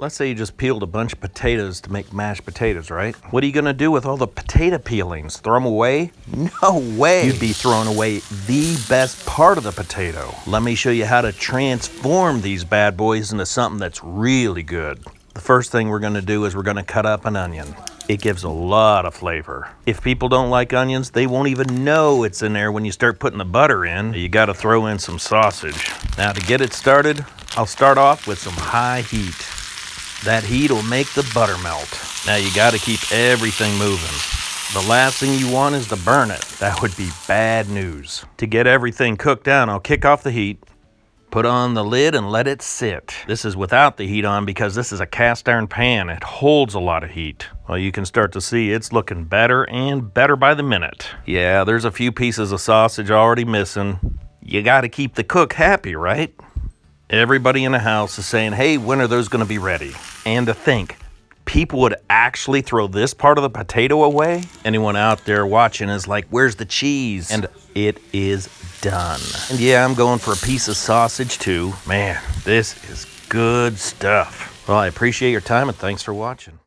Let's say you just peeled a bunch of potatoes to make mashed potatoes, right? What are you gonna do with all the potato peelings? Throw them away? No way! You'd be throwing away the best part of the potato. Let me show you how to transform these bad boys into something that's really good. The first thing we're gonna do is we're gonna cut up an onion. It gives a lot of flavor. If people don't like onions, they won't even know it's in there when you start putting the butter in. You gotta throw in some sausage. Now to get it started, I'll start off with some high heat. That heat will make the butter melt. Now you gotta keep everything moving. The last thing you want is to burn it. That would be bad news. To get everything cooked down, I'll kick off the heat, put on the lid and let it sit. This is without the heat on because this is a cast iron pan. It holds a lot of heat. Well, you can start to see it's looking better and better by the minute. Yeah, there's a few pieces of sausage already missing. You gotta keep the cook happy, right? Everybody in the house is saying, hey, when are those gonna be ready? And to think, people would actually throw this part of the potato away? Anyone out there watching is like, where's the cheese? And it is done. And yeah, I'm going for a piece of sausage too. Man, this is good stuff. Well, I appreciate your time and thanks for watching.